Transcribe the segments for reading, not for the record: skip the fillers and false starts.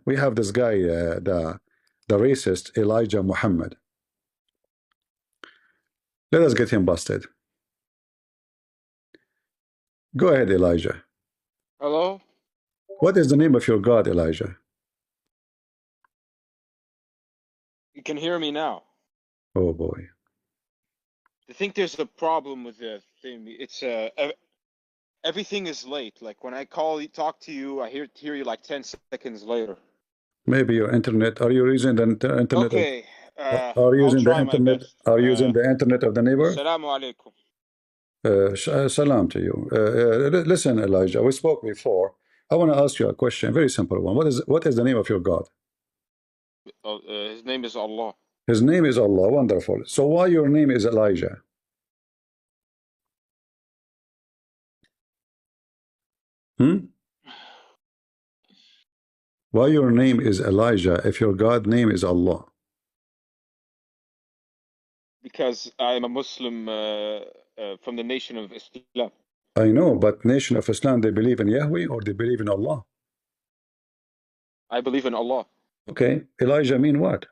We have this guy, the racist Elijah Muhammad. Let us get him busted. Go ahead, Elijah. Hello? What is the name of your God, Elijah? You can hear me now. Oh boy. I think there's a problem with the thing. It's everything is late. Like when I talk to you, I hear you like 10 seconds later. Maybe your internet. Are you using the internet? Okay. Are you I'll using the try my internet? best. Are you using the internet of the neighbor? Assalamu alaikum. Salam to you. Listen, Elijah. We spoke before. I want to ask you a question. Very simple one. What is the name of your God? His name is Allah. His name is Allah. Wonderful. So why your name is Elijah? Why your name is Elijah if your God name is Allah? Because I'm a Muslim from the nation of Islam. I know, but nation of Islam, they believe in Yahweh or they believe in Allah? I believe in Allah. Okay. Elijah mean what?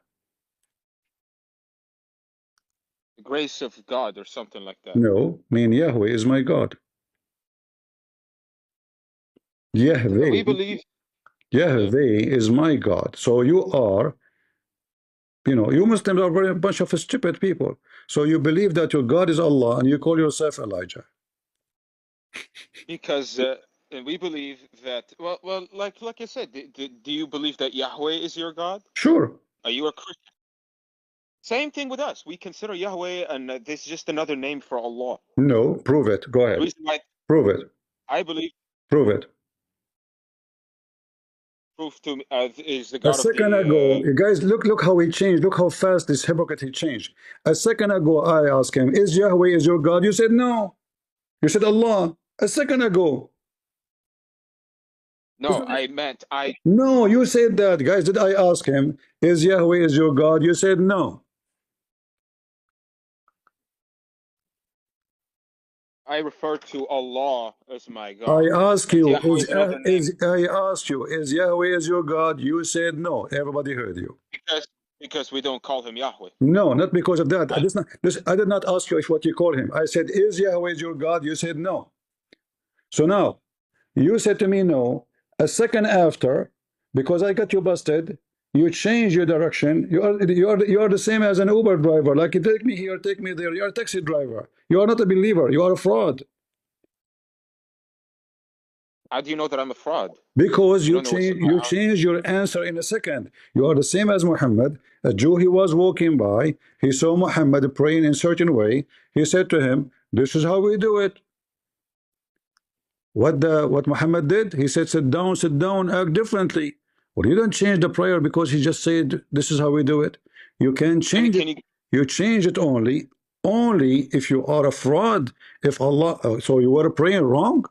The grace of God or something like that. No, mean Yahweh is my God. Yahweh. We believe. Yahweh is my God. So you are, you Muslims are a bunch of stupid people. So you believe that your God is Allah and you call yourself Elijah. Because we believe that, well, like I said, do you believe that Yahweh is your God? Sure. Are you a Christian? Same thing with us. We consider Yahweh, and this is just another name for Allah. No, prove it. Go ahead. Prove it. I believe. Prove it. Proof to me is the God A second ago, you guys, look how he changed. Look how fast this hypocrite he changed. A second ago, I asked him, "Is Yahweh is your God?" You said no. You said Allah. A second ago. No, I meant I. No, you said that, guys. Did I ask him, "Is Yahweh is your God?" You said no. I refer to Allah as my God. I asked you, I asked you, is Yahweh is your God? You said no. Everybody heard you. Because we don't call him Yahweh. No, not because of that. I did not ask you if what you call him. I said, is Yahweh your God? You said no. So now, you said to me no. A second after, because I got you busted, you change your direction. You are the same as an Uber driver. Like, you take me here, take me there. You are a taxi driver. You are not a believer. You are a fraud. How do you know that I'm a fraud? Because you change your answer in a second. You are the same as Muhammad. A Jew, he was walking by, he saw Muhammad praying in a certain way. He said to him, "This is how we do it." What Muhammad did? He said, sit down, act differently. Well, you don't change the prayer because he just said, "This is how we do it." You can change it. You change it only if you are a fraud. If Allah, so you were praying wrong.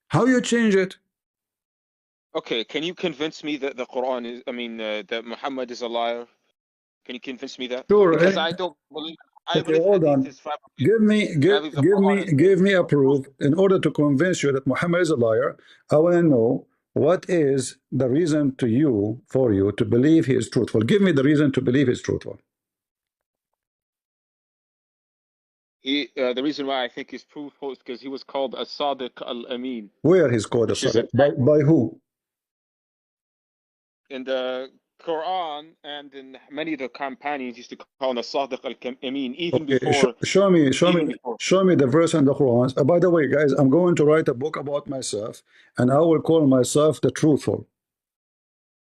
How you change it? Okay, can you convince me that the Quran is, that Muhammad is a liar? Can you convince me that? Sure. Because I don't believe. Okay, hold on. Give me a proof. In order to convince you that Muhammad is a liar, I want to know what is the reason for you to believe he is truthful. Give me the reason to believe he's truthful. The reason why I think he's truthful is because he was called a Sadiq al-Amin. Where he's called a Sadiq? By who? In the Quran and in many of the companions used to call him a Sadiq al-Amin, even before. Show me the verse in the Quran. By the way, guys, I'm going to write a book about myself, and I will call myself the truthful.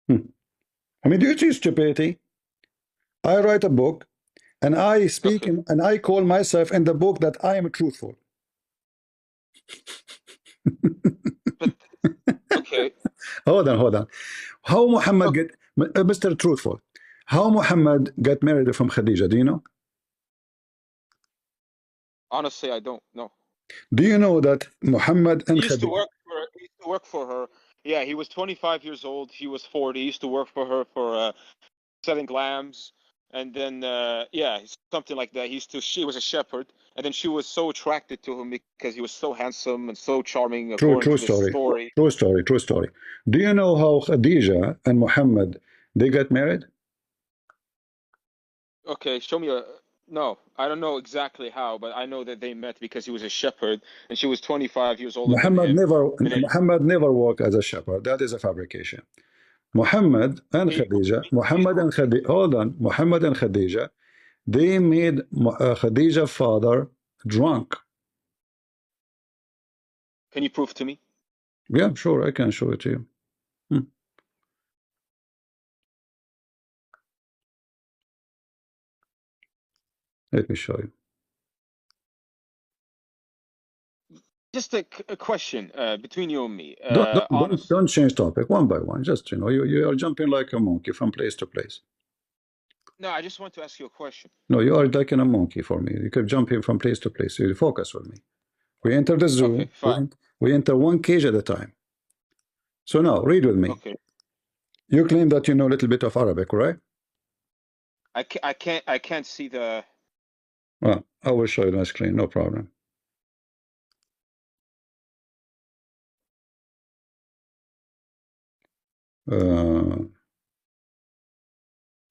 I mean, do you see stupidity? I write a book, and I speak and I call myself in the book that I am truthful. Okay. Hold on. How Muhammad get Mr. Truthful? How Muhammad got married from Khadija? Do you know? Honestly, I don't know. Do you know that Muhammad and he used to Khadija work for her. Yeah, he was 25 years old. She was 40. He used to work for her for selling lambs. And then yeah, something like that. She was a shepherd, and then she was so attracted to him because he was so handsome and so charming, according True to the story. story. True story. Do you know how Khadija and Muhammad they got married? Okay, show me a. No, I don't know exactly how, but I know that they met because he was a shepherd and she was 25 years older than him. And then, Muhammad never worked as a shepherd. That is a fabrication. Muhammad and can you, Khadija, can you prove it? hold on, Muhammad and Khadija, they made Khadija's father drunk. Can you prove to me? Yeah, sure, I can show it to you. Let me show you. Just a question between you and me. Honest. Don't change topic one by one. Just you are jumping like a monkey from place to place. No, I just want to ask you a question. No, you are like a monkey for me. You keep jumping from place to place. You focus with me. We enter the zoo. Okay, fine. We enter one cage at a time. So now, read with me. Okay. You claim that you know a little bit of Arabic, right? I can't see the. Well, I will show you my screen. No problem. Can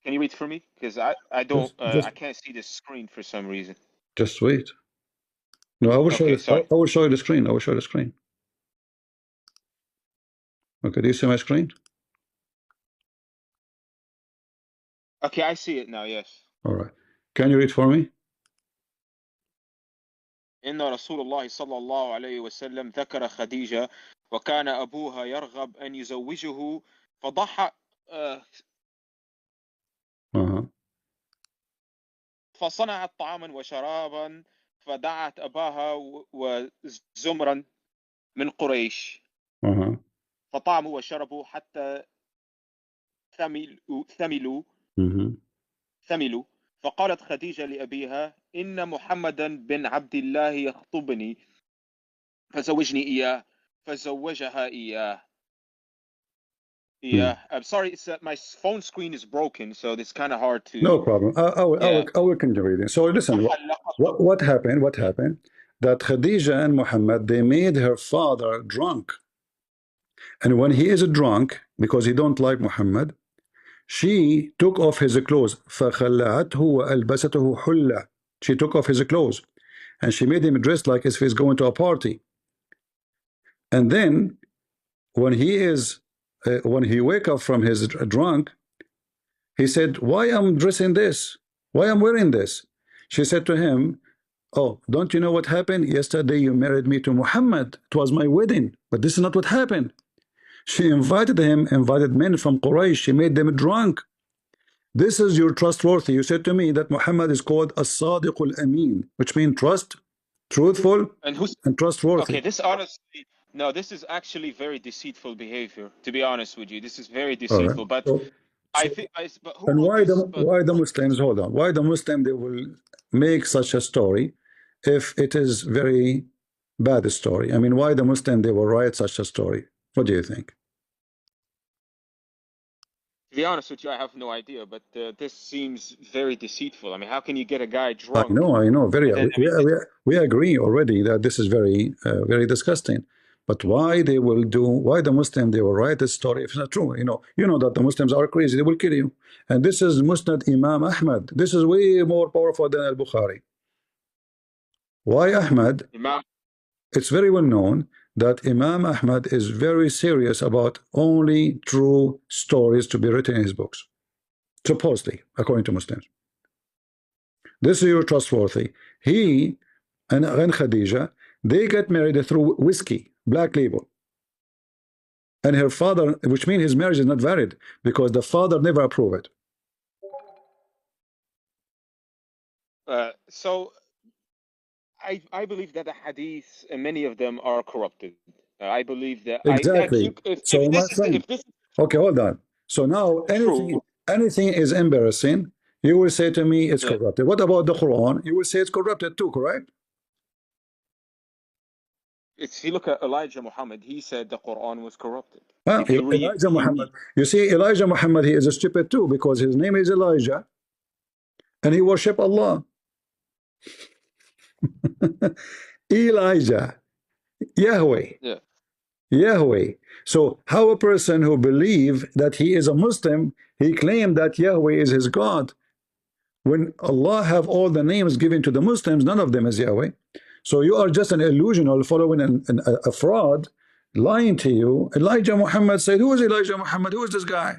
you read for me? Because I don't I can't see the screen for some reason. Just wait. No, I will show you. Sorry. I will show you the screen. I will show you the screen. Okay, do you see my screen? Okay, I see it now. Yes. All right. Can you read for me? إن رسول الله صلى الله عليه وسلم ذكر خديجة وكان أبوها يرغب أن يزوجه فضحى فصنعت طعاما وشرابا فدعت أباها وزمرا من قريش فطعموا وشربوا حتى ثملوا فقالت خديجة لأبيها إن محمدا بن عبد الله يخطبني فزوجني إياه فزوجها إياه. Yeah, I'm sorry. It's my phone screen is broken, so it's kind of hard to. No problem. I will continue reading. So listen, what happened? What happened? That Khadija and Muhammad, they made her father drunk, and when he is drunk, because he don't like Muhammad, she took off his clothes. فخلعته وألبسته حلة. She took off his clothes, and she made him dressed like if he's going to a party. And then, when he wake up from his drunk, he said, "Why I'm dressing this? Why I'm wearing this?" She said to him, "Oh, don't you know what happened? Yesterday you married me to Muhammad. It was my wedding, but this is not what happened." She invited men from Quraysh. She made them drunk. This is your trustworthy. You said to me that Muhammad is called as-Sadiq al-Amin, which means truthful, and trustworthy. Okay, this honestly, no, this is actually very deceitful behavior. To be honest with you, this is very deceitful. Right. But I think, but who? And why the Muslims? Hold on. Why the Muslim they will make such a story if it is very bad story? I mean, why the Muslim they will write such a story? What do you think? To be honest with you, I have no idea, but this seems very deceitful. I mean, how can you get a guy drunk? I know. We agree already that this is very, very disgusting. But why the Muslim they will write this story if it's not true? You know that the Muslims are crazy, they will kill you. And this is Musnad Imam Ahmad. This is way more powerful than Al-Bukhari. Why Ahmad? It's very well known that Imam Ahmad is very serious about only true stories to be written in his books. Supposedly, according to Muslims. This is your trustworthy. He and Khadija, they get married through whiskey, black label. And her father, which means his marriage is not valid because the father never approved it. So I believe that the hadiths, many of them are corrupted. I believe that exactly. Okay, hold on. So now anything is embarrassing, you will say to me it's corrupted. What about the Quran? You will say it's corrupted too, correct? If you look at Elijah Muhammad, he said the Quran was corrupted. Elijah Muhammad. You see, Elijah Muhammad, he is stupid too because his name is Elijah. and he worship Allah. Elijah, Yahweh. Yeah. Yahweh. So how a person who believe that he is a Muslim, he claimed that Yahweh is his God, when Allah have all the names given to the Muslims, none of them is Yahweh. So you are just an illusional following a fraud, lying to you. Elijah Muhammad said, who is Elijah Muhammad? Who is this guy?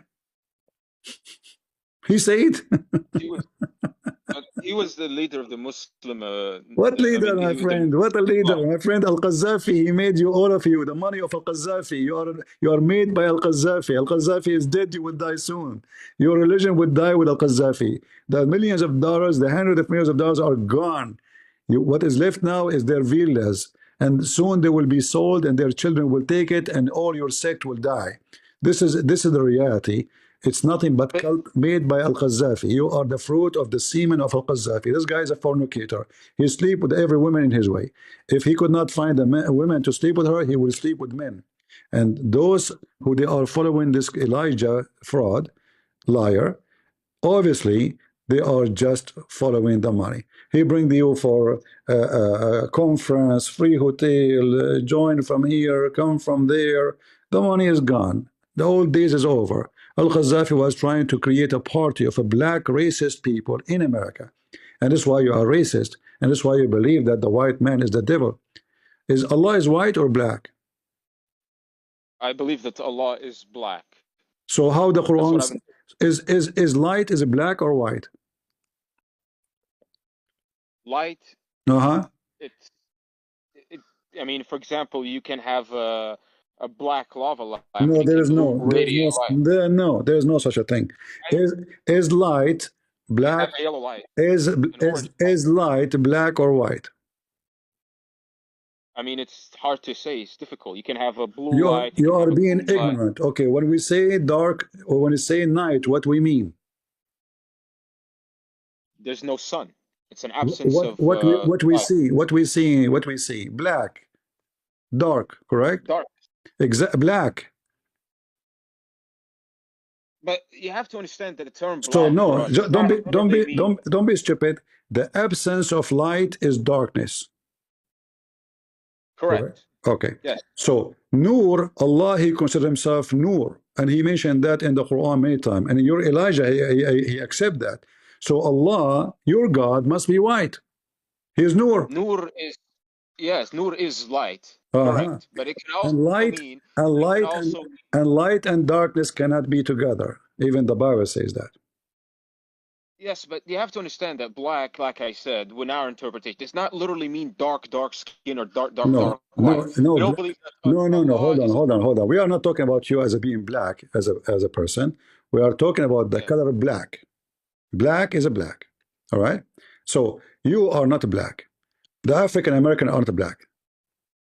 He said he was the leader of the Muslim. what leader, my friend? What a leader, my friend. Al-Qaddafi, he made you, all of you, the money of Al-Qaddafi. You are made by Al-Qaddafi. Al-Qaddafi is dead. You will die soon. Your religion would die with Al-Qaddafi. The millions of dollars, the hundreds of millions of dollars are gone. What is left now is their villas, and soon they will be sold, and their children will take it, and all your sect will die. This is the reality. It's nothing but cult made by Al-Qaddafi. You are the fruit of the semen of Al-Qaddafi. This guy is a fornicator. He sleeps with every woman in his way. If he could not find a woman to sleep with her, he will sleep with men. And those who they are following this Elijah fraud, liar, obviously they are just following the money. He bring you for a conference, free hotel, join from here, come from there. The money is gone. The old days is over. Al-Qaddafi was trying to create a party of a black racist people in America. And that's why you are racist. And that's why you believe that the white man is the devil. Is Allah is white or black? I believe that Allah is black. So how the Quran is light is black or white? Light. It's I mean, for example, you can have a black lava lamp. No, there is there is no such a thing. Is light black? Yellow light. Is light black or white? I mean, it's hard to say. It's difficult. You can have a blue light. You are being ignorant. Okay, when we say dark or when we say night, what we mean? There's no sun. It's an absence of what we see. What we see. Black, dark, correct? Dark. Black. But you have to understand that the term black. So no, don't be stupid. The absence of light is darkness. Correct. Okay. Yes. So Nur, Allah, he considered himself Nur, and he mentioned that in the Quran many times. And your Elijah, he accept that. So Allah, your God, must be white. He is Nur. Nur is Nur is light. Correct. But it can also mean light and darkness cannot be together. Even the Bible says that. Yes, but you have to understand that black, like I said, in our interpretation, does not literally mean dark skin or dark white. Hold on. We are not talking about you as a being black, as a person. We are talking about the color black. Black is a black. All right. So you are not black. The African American are not black.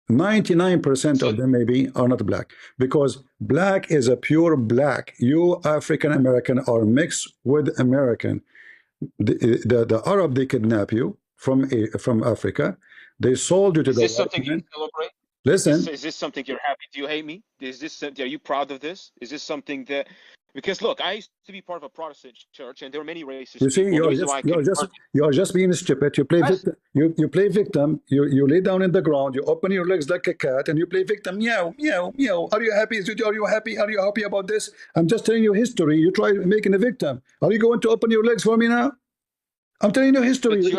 99% of them maybe are not black, because black is a pure black. You African American are mixed with American. The Arab, they kidnap you from Africa. They sold you to the. Is this something you celebrate? Listen. Is this something you're happy? Do you hate me? Are you proud of this? Is this something that? Because look, I used to be part of a Protestant church, and there were many racist. You see, you're just being stupid. You play victim. You play victim. You lay down in the ground. You open your legs like a cat, and you play victim. Meow, meow, meow. Are you happy? Are you happy? Are you happy about this? I'm just telling you history. You try making a victim. Are you going to open your legs for me now? I'm telling you history.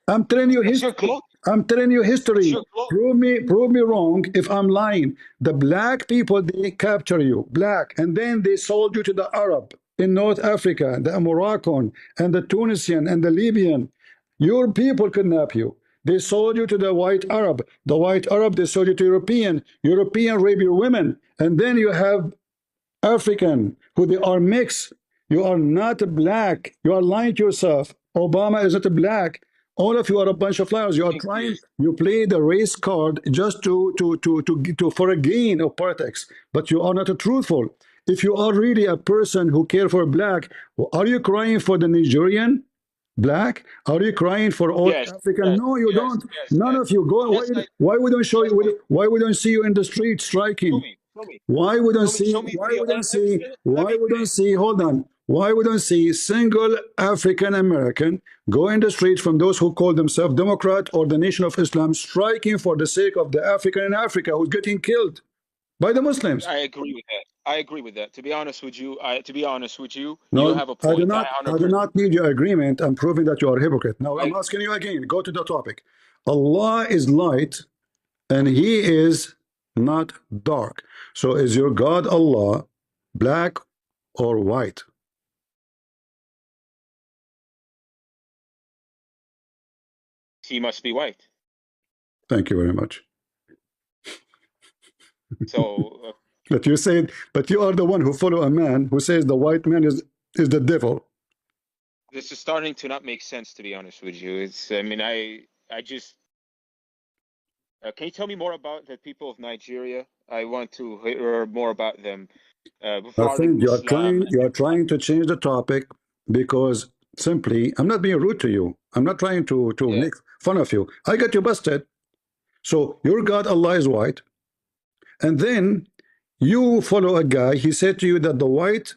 I'm telling you history. I'm telling you history. Prove me wrong if I'm lying. The black people, they capture you, black, and then they sold you to the Arab in North Africa, the Moroccan and the Tunisian and the Libyan. Your people kidnap you. They sold you to the white Arab. The white Arab, they sold you to European. European rape your women. And then you have African, who they are mixed. You are not black. You are lying to yourself. Obama is not a black. All of you are a bunch of liars. You are trying. You play the race card just for a gain of politics, but you are not a truthful. If you are really a person who care for black, are you crying for the Nigerian black? Are you crying for all African? No, you don't. None of you go. Why we don't show you? Why we don't see you in the street striking? Why we don't see? Why we don't see? Hold on. Why we don't see single African American go in the street from those who call themselves Democrat or the Nation of Islam, striking for the sake of the African in Africa who's getting killed by the Muslims? I agree with that. I agree with that. To be honest with you, you No, have a point. I I do 100%. not need your agreement. I'm proving that you are a hypocrite. Now I'm asking you again. Go to the topic. Allah is light, and He is not dark. So is your God Allah black or white? He must be white. Thank you very much. So But you said, but you are the one who follow a man who says the white man is the devil. this is starting to not make sense, to be honest with you. It's, I mean, I just, can you tell me more about the people of Nigeria? I want to hear more about them. My Regarding friend, Islam. you are trying to change the topic because simply I'm not being rude to you. I'm not trying to Yeah. make fun of you. I got you busted. So your God Allah is white, and then you follow a guy. He said to you that the white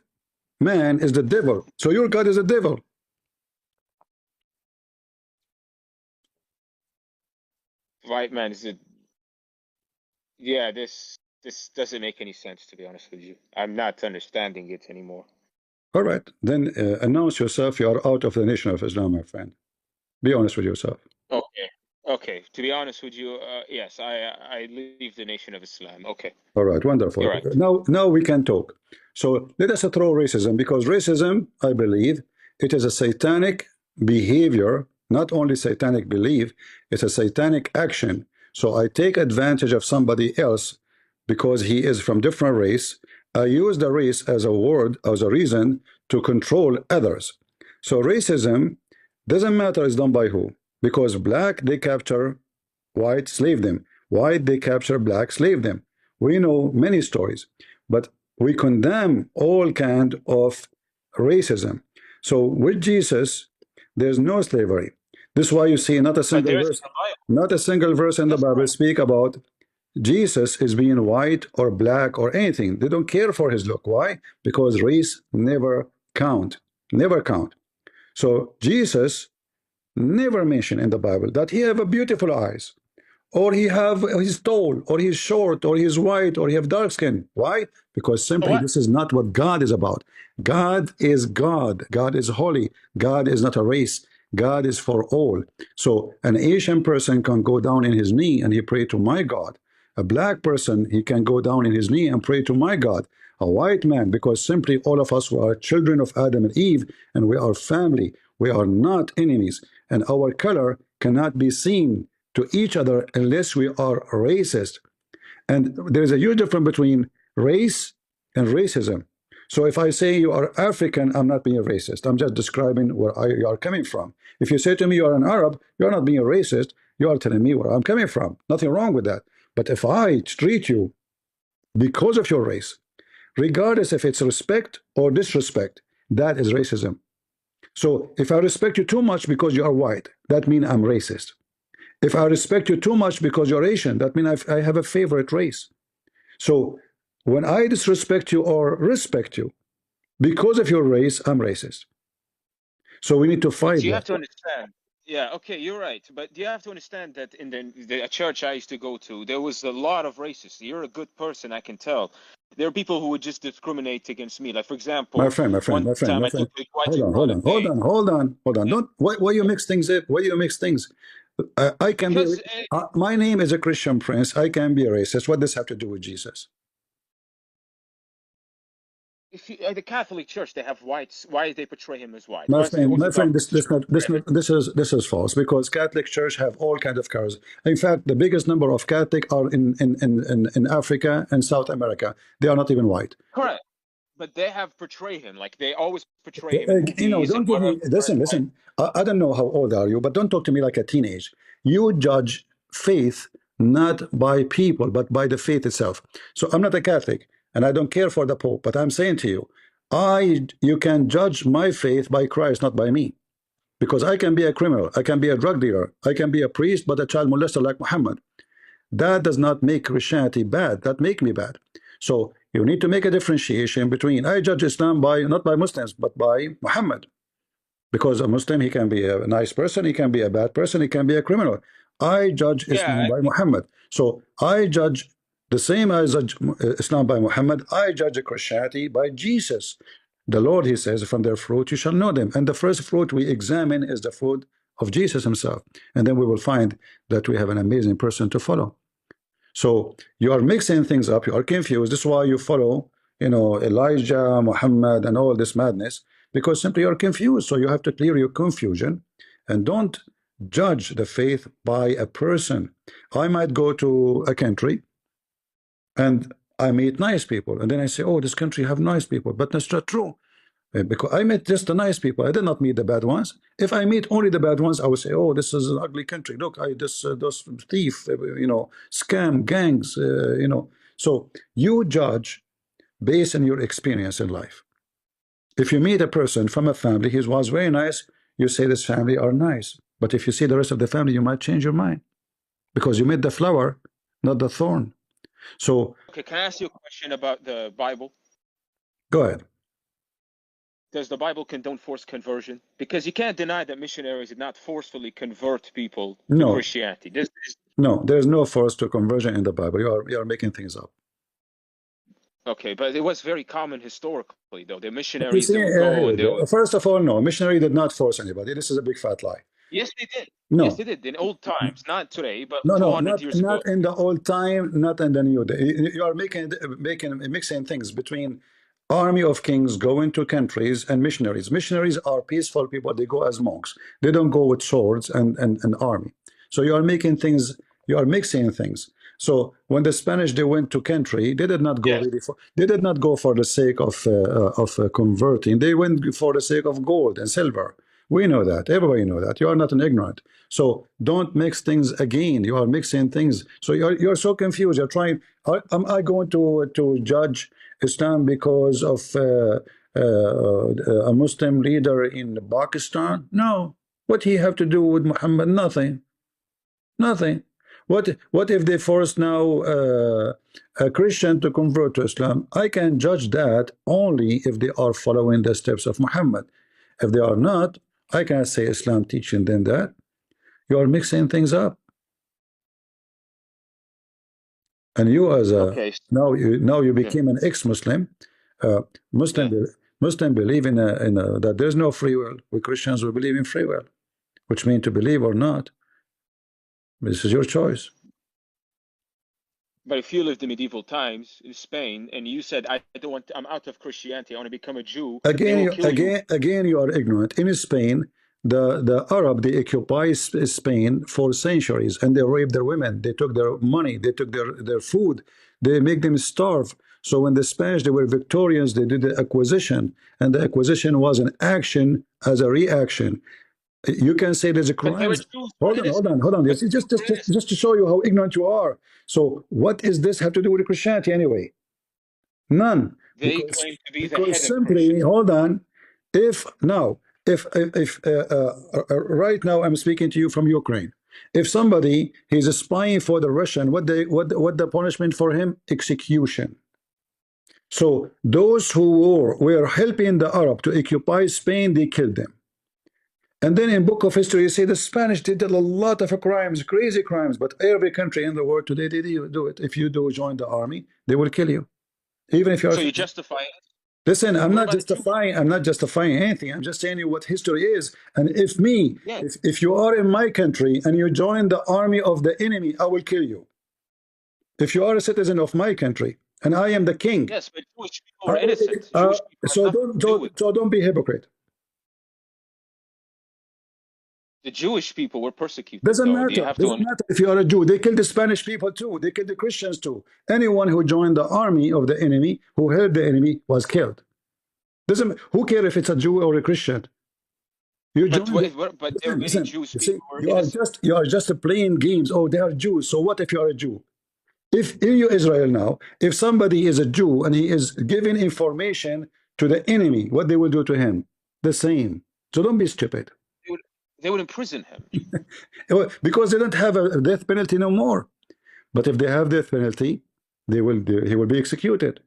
man is the devil. So your God is a devil. White man is it? Yeah, this doesn't make any sense, to be honest with you. I'm not understanding it anymore. All right, then announce yourself. You are out of the Nation of Islam, my friend. Be honest with yourself. Okay. Okay. To be honest with you, yes, I leave the Nation of Islam. Okay. All right, wonderful. You're right. Now we can talk. So let us throw racism, because racism, I believe, it is a satanic behavior, not only satanic belief, it's a satanic action. So I take advantage of somebody else because he is from different race. I use the race as a word, as a reason to control others. So racism doesn't matter it's done by who, because black, they capture white, slave them. White, they capture black, slave them. We know many stories, but we condemn all kind of racism. So with Jesus, there's no slavery. This is why you see not a single verse, not a single verse in the Bible speak about Jesus is being white or black or anything. They don't care for his look. Why? Because race never count, never count. So Jesus never mentioned in the Bible that he have a beautiful eyes, or he's tall, or he's short, or he's white, or he have dark skin. Why? Because simply this is not what God is about. God is God. God is holy. God is not a race. God is for all. So an Asian person can go down in his knee and he pray to my God. A black person, he can go down in his knee and pray to my God. A white man, because simply all of us are children of Adam and Eve, and we are family. We are not enemies, and our color cannot be seen to each other unless we are racist. And there is a huge difference between race and racism. So if I say you are African, I'm not being racist. I'm just describing where you are coming from. If you say to me you are an Arab, you're not being racist. You are telling me where I'm coming from. Nothing wrong with that. But if I treat you because of your race, regardless if it's respect or disrespect, that is racism. So if I respect you too much because you are white, that means I'm racist. If I respect you too much because you're Asian, that means I have a favorite race. So when I disrespect you or respect you because of your race, I'm racist. So we need to fight So you that. have to understand. Yeah, okay, you're right. But you have to understand that in the church I used to go to, there was a lot of racists. You're a good person, I can tell. There are people who would just discriminate against me. Like, for example, My friend, one time I took the white in front of me. hold on. Don't, why you mix things up? Why you mix things? I can Because be, my name is a Christian prince. I can be a racist. What does this have to do with Jesus? if you, the Catholic Church, they have whites. Why they portray him as white? My Why is the friend, Orthodox Church? this is false, because Catholic Church have all kinds of colors. In fact, the biggest number of Catholic are in Africa and South America. They are not even white. Correct. But they have portrayed him, like they always portray him in You know, movies don't and give me, whatever. listen. I don't know how old are you, but don't talk to me like a teenage. You judge faith not by people, but by the faith itself. So I'm not a Catholic, and I don't care for the Pope, but I'm saying to you, you can judge my faith by Christ, not by me. Because I can be a criminal, I can be a drug dealer, I can be a priest, but a child molester like Muhammad. That does not make Christianity bad. That make me bad. So You need to make a differentiation between, I judge Islam by, not by Muslims, but by Muhammad. Because a Muslim, he can be a nice person, he can be a bad person, he can be a criminal. I judge Islam by Muhammad. So I judge the same as judge Islam by Muhammad. I judge Christianity by Jesus. The Lord, he says, from their fruit you shall know them. And the first fruit we examine is the fruit of Jesus himself. And then we will find that we have an amazing person to follow. So you are mixing things up, you are confused. This is why you follow, you know, Elijah, Muhammad, and all this madness, because simply you're confused. So you have to clear your confusion and don't judge the faith by a person. I might go to a country and I meet nice people, and then I say, oh, this country have nice people, but that's not true. Because I met just the nice people, I did not meet the bad ones. If I meet only the bad ones, I would say, oh, this is an ugly country. Look, those thief, you know, scam gangs, you know. So you judge based on your experience in life. If you meet a person from a family, he was very nice, you say this family are nice. But if you see the rest of the family, you might change your mind because you met the flower, not the thorn. So, okay, can I ask you a question about the Bible? Go ahead. Does the Bible condone forced conversion? Because you can't deny that missionaries did not forcefully convert people to Christianity. No, there's no force to conversion in the Bible. You are making things up. Okay, but it was very common historically, though. The missionaries would go and they would... First of all, no, missionary did not force anybody. This is a big fat lie. Yes, they did. No. Yes, they did in old times, not today, but no, 200 years ago. Not in the old time, not in the new day. You are mixing things between army of kings going to countries and missionaries. Missionaries are peaceful people. They go as monks. They don't go with swords and army. So you are making things. You are mixing things. So when the Spanish they went to country, they did not go really for. They did not go for the sake of converting. They went for the sake of gold and silver. We know that. Everybody know that. You are not an ignorant. So don't mix things again. You are mixing things. So you're so confused. You're trying. Am I going to judge Islam because of a Muslim leader in Pakistan? No. What he have to do with Muhammad? Nothing. Nothing. What if they force now a Christian to convert to Islam? I can judge that only if they are following the steps of Muhammad. If they are not, I can't say Islam teaching them that. You are mixing things up. And you as a now you became an ex-Muslim. Muslim believe in that there's no free will. We Christians will believe in free will, which means to believe or not. This is your choice. But if you lived in medieval times in Spain and you said, I don't want, I'm out of Christianity, I want to become a Jew. Again, you are ignorant. In Spain, the Arab, they occupy Spain for centuries, and they raped their women. They took their money. They took their food. They make them starve. So when the Spanish, they were victorious, they did the acquisition, and the acquisition was an action as a reaction. You can say there's a crime. Hold on. Just to show you how ignorant you are. So what is this have to do with Christianity anyway? None. They claim to be the because head simply, hold on. If right now I'm speaking to you from Ukraine. If somebody he's spying for the Russian, what the punishment for him? Execution. So those who were helping the Arab to occupy Spain, they killed them. And then in book of history, you say the Spanish did a lot of crimes, crazy crimes, but every country in the world today, they do it. If you do join the army, they will kill you. Even if you're... So you justify it? Listen, I'm not justifying anything. I'm just saying you what history is. And if you are in my country and you join the army of the enemy, I will kill you. If you are a citizen of my country and I am the king... Yes, but Jewish people are innocent. So don't be hypocrite. The Jewish people were persecuted. Doesn't matter if you are a Jew. They killed the Spanish people too. They killed the Christians too. Anyone who joined the army of the enemy, who helped the enemy, was killed. Who cares if it's a Jew or a Christian? You are just playing games. Oh, they are Jews. So what if you are a Jew? If in you Israel now, if somebody is a Jew and he is giving information to the enemy, what they will do to him? The same. So don't be stupid. They would imprison him. Because they don't have a death penalty no more. But if they have death penalty, he will be executed.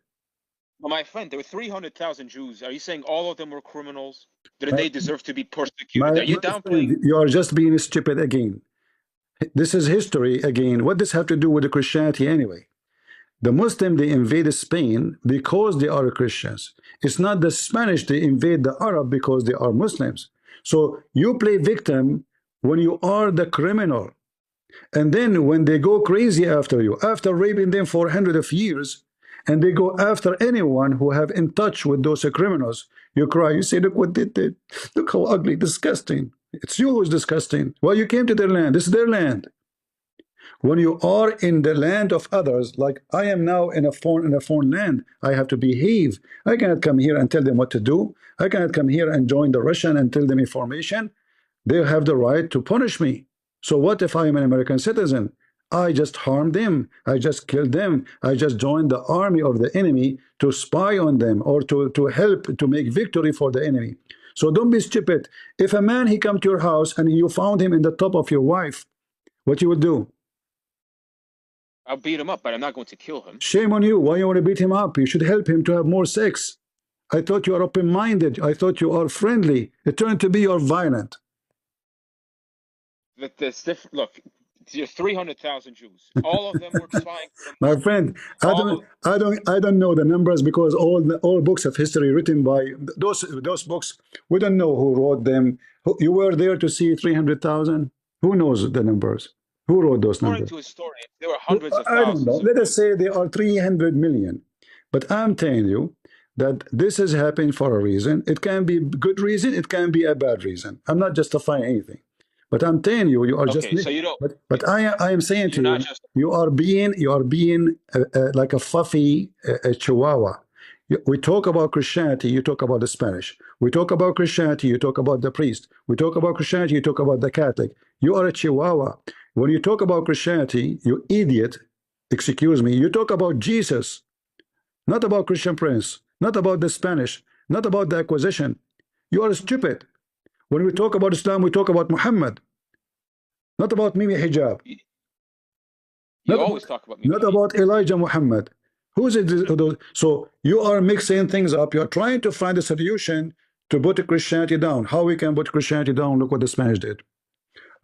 But my friend, there were 300,000 Jews. Are you saying all of them were criminals? Didn't they deserve to be persecuted? Are you my friend, downplaying? you are just being stupid again. This is history again. What does have to do with the Christianity anyway? The Muslim, they invaded Spain because they are Christians. It's not the Spanish, they invade the Arab because they are Muslims. So you play victim when you are the criminal. And then when they go crazy after you, after raping them for hundreds of years, and they go after anyone who have in touch with those criminals, you cry, you say, look what they did. Look how ugly, disgusting. It's you who's disgusting. Well, you came to their land. This is their land. When you are in the land of others, like I am now in a foreign land, I have to behave. I cannot come here and tell them what to do. I cannot come here and join the Russian and tell them information. They have the right to punish me. So what if I am an American citizen? I just harmed them. I just killed them. I just joined the army of the enemy to spy on them or to help to make victory for the enemy. So don't be stupid. If a man, he come to your house and you found him in the top of your wife, what you would do? I'll beat him up, but I'm not going to kill him. Shame on you. Why you want to beat him up? You should help him to have more sex. I thought you are open-minded. I thought you are friendly. It turned to be you're violent. Look, there's 300,000 Jews. All of them were spying for My them. friend, I don't know the numbers because all books of history written by those books, we don't know who wrote them. You were there to see 300,000. Who knows the numbers? Who wrote those According numbers? to historians, there were hundreds of I don't know. thousands. Let us say there are 300 million. But I'm telling you that this has happened for a reason. It can be a good reason. It can be a bad reason. I'm not justifying anything. But I'm telling you, you are Okay, just. so you don't. But I am saying to You're not you, just. you are being like a fluffy chihuahua. We talk about Christianity, you talk about the Spanish. We talk about Christianity, you talk about the priest. We talk about Christianity, you talk about the Catholic. You are a chihuahua. When you talk about Christianity, you idiot, excuse me, you talk about Jesus, not about Christian Prince, not about the Spanish, not about the Acquisition. You are stupid. When we talk about Islam, we talk about Muhammad, not about Mimi Hijab, You always talk about me. not about Elijah Muhammad. Who's it? So you are mixing things up. You are trying to find a solution to put Christianity down. How we can put Christianity down? Look what the Spanish did.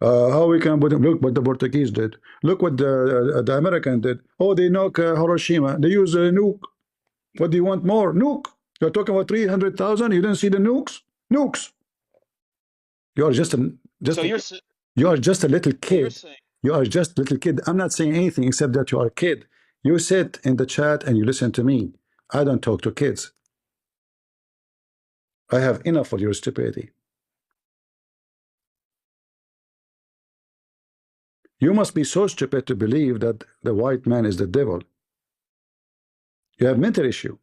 How we can put look what the Portuguese did. Look what the American did. Oh, they knock Hiroshima. They use a nuke. What do you want more? Nuke. You're talking about 300,000. You didn't see the nukes? Nukes. You are you are just a little kid. You are just a little kid. I'm not saying anything except that you are a kid. You sit in the chat and you listen to me. I don't talk to kids. I have enough of your stupidity. You must be so stupid to believe that the white man is the devil. You have mental issue.